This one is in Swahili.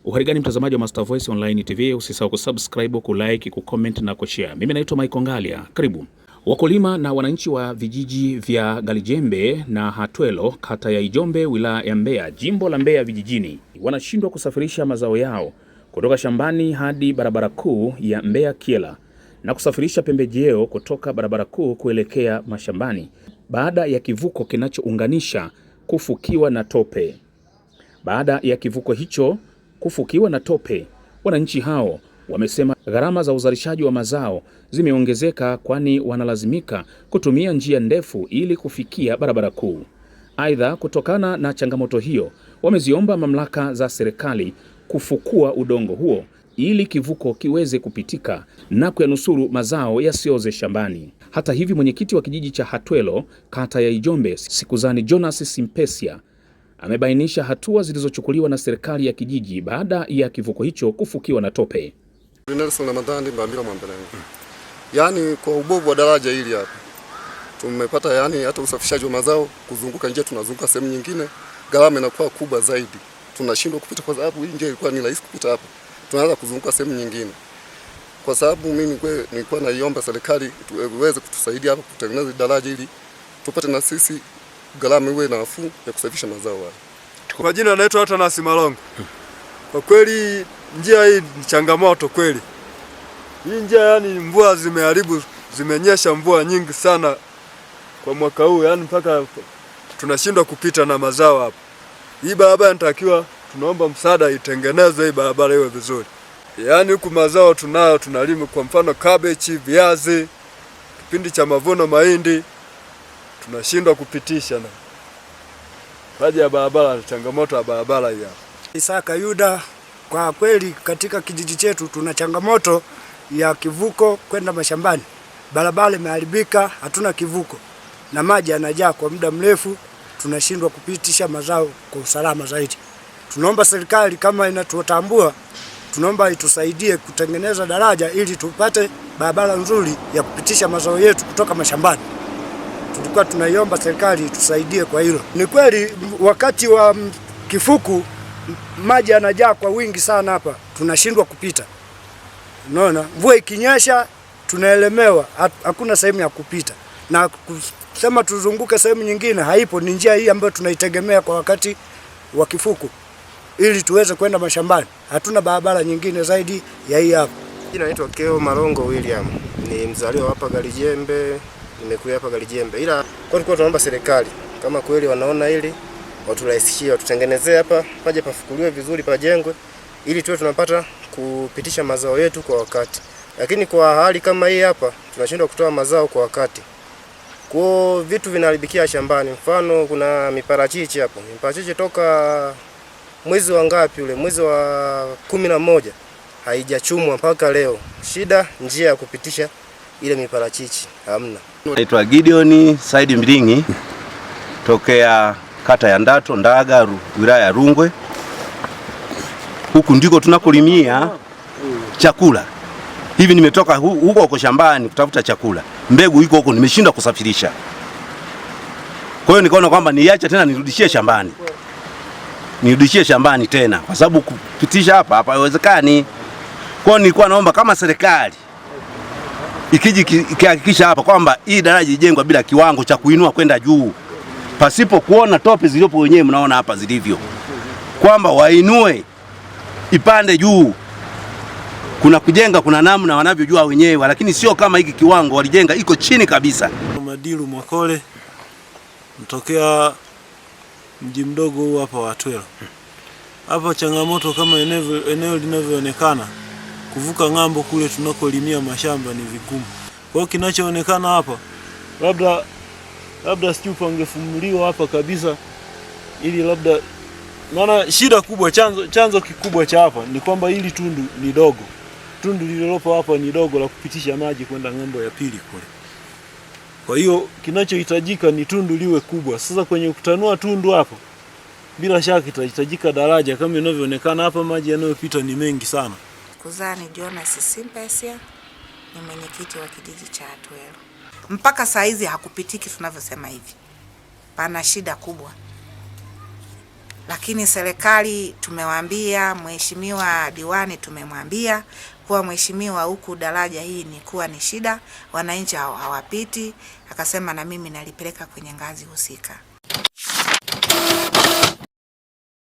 Uharigani mtazamaji wa Master Voice Online TV, usisahau kusubscribe, kulike, kucomment na kushare. Mimi naitwa Michael Ngalia. Karibu. Wakulima na wananchi wa vijiji vya Galijembe na Hatwelo, kata ya Ijombe, wilaya ya Mbeya, jimbo la Mbeya vijijini, wanashindwa kusafirisha mazao yao kutoka shambani hadi barabara kuu ya Mbeya Kyela na kusafirisha pembejeo kutoka barabara kuu kuelekea mashambani baada ya kivuko kinachounganisha kufukiwa na tope. Baada ya kivuko hicho kufukiwa na tope, wananchi hao wamesema gharama za uzalishaji wa mazao zimeongezeka, kwani wanalazimika kutumia njia ndefu ili kufikia barabara kuu. Aidha, kutokana na changamoto hiyo, wameziomba mamlaka za serikali kufukua udongo huo ili kivuko kiweze kupitika na kuyanusuru mazao yasioze shambani. Hata hivi, mwenyekiti wa kijiji cha Hatwelo, kata ya Ijombe, Sikuzani Jonas Simpesia, amebainisha hatua zilizochukuliwa na serikali ya kijiji baada ya kivuko hicho kufukiwa na tope. Yaani kwa ubovu wa daraja hili hapa tumepata, yani hata usafirishaji wa mazao kuzunguka njia, tunazunguka sehemu nyingine, gharama inakuwa kubwa zaidi. Tunashindwa kupita kwa sababu hii njia ilikuwa ni rahisi kupita hapa, tunaanza kuzunguka sehemu nyingine. Kwa sababu mimi nilikuwa naiomba serikali iweze kutusaidia hapa kutengeneza daraja ili tupate na sisi gharama iwe nafuu ya kusafirisha mazao haya. Kwa jina naitwa Atanas Malongo. Kwa kweli njia hii ni changamoto kweli. Hii njia yani mvua zimeharibu, zimenyesha mvua nyingi sana kwa mwaka huu, yani mpaka tunashindwa kupita na mazao hapa. Hii barabara inatakiwa, tunaomba msaada itengenezwe hii barabara iwe vizuri. Yani huku mazao tunalima, kwa mfano cabbage, viazi, kipindi cha mavuno mahindi, tunashindwa kupitisha na haja ya barabara, changamoto ya barabara hii hapa. Isaka Yuda, kwa kweli katika kijiji chetu tuna changamoto ya kivuko kwenda mashambani. Barabara imeharibika, hatuna kivuko na maji yanajaa kwa muda mrefu, tunashindwa kupitisha mazao kwa usalama zaidi. Tunaomba serikali kama inatutambua, tunaomba itusaidie kutengeneza daraja ili tupate barabara nzuri ya kupitisha mazao yetu kutoka mashambani. Tulikuwa tunaiomba serikali itusaidie kwa hilo. Ni kweli wakati wa kifuku maji yanajaa kwa wingi sana hapa, tunashindwa kupita. Unaona, mvua ikinyesha tunaelemewa, hakuna sehemu ya kupita. Na kusema tuzunguke sehemu nyingine haipo, ni njia hii ambayo tunaitegemea kwa wakati wa kifuku ili tuweze kwenda mashambani. Hatuna barabara nyingine zaidi ya hii hapa. Jina naitwa Keo Marongo William. Ni mzaliwa hapa Galijembe, nimekuja hapa Galijembe. Ila kwa tunaomba serikali kama kweli wanaona hili, waturahisishie, watutengenezee hapa, paje pafukuliwe vizuri, pajengwe ili tuwe tunapata kupitisha mazao yetu kwa wakati. Lakini kwa hali kama hii hapa tunashindwa kutoa mazao kwa wakati. Kwa vitu vinaharibikia shambani. Mfano kuna miparachichi hapo. Miparachichi toka mwezi wa ngapi ule? Mwezi wa 11 haijachumwa mpaka leo. Shida njia ya kupitisha ile miparachichi hamna. Naitwa Gideon Saidi Mbilingi, tokea kata ya Ndato Ndaga, wilaya ya Rungwe. Huku ndiko tunakolimia chakula. Hivi nimetoka huko shambani kutafuta chakula. Mbegu iko huko, nimeshindwa kusafirisha. Kwa hiyo nikaona kwamba niache tena nirudishie shambani. Nirudishie shambani tena kwa sababu kupitisha hapa haiwezekani. Kwa hiyo nilikuwa naomba kama serikali ikihakikisha hapa kwamba hii daraja ijengwa bila kiwango cha kuinua kwenda juu, pasipo kuona tope zilizopo wenyewe mnaona hapa zilivyo, kwamba wainue ipande juu. Kuna kujenga, kuna namna wanavyojua wenyewe, lakini sio kama hiki kiwango walijenga iko chini kabisa. Madilu Mwakole, mtokea mji mdogo huu hapa wa Hatwelo. Hapa changamoto kama eneo linavyoonekana, kuvuka ng'ambo kule tunakolimia mashamba ni vigumu. Kwa hiyo kinachoonekana hapa labda sijui pangefumuliwa hapa kabisa, ili labda, maana shida kubwa, chanzo kikubwa cha hapa ni kwamba hili tundu ni dogo. Tundu lililopo hapa ni dogo la kupitisha maji kwenda ng'ambo ya pili kule. Kwa hiyo kinachohitajika ni tundu liwe kubwa. Sasa kwenye kutanua tundu hapo, bila shaka itahitajika daraja kama inavyoonekana hapa, maji yanayopita ni mengi sana. Sikuzani Jonas Simpesia, ni mwenyekiti wa kijiji cha Hatwelo. Mpaka saa hizi hakupitiki tunavyosema hivi. Pana shida kubwa. lakini serikali tumewaambia, mheshimiwa diwani tumemwambia kuwa mheshimiwa, huku daraja hii ni kuwa ni shida, wananchi hawapiti. Akasema na mimi nalipeleka kwenye ngazi husika.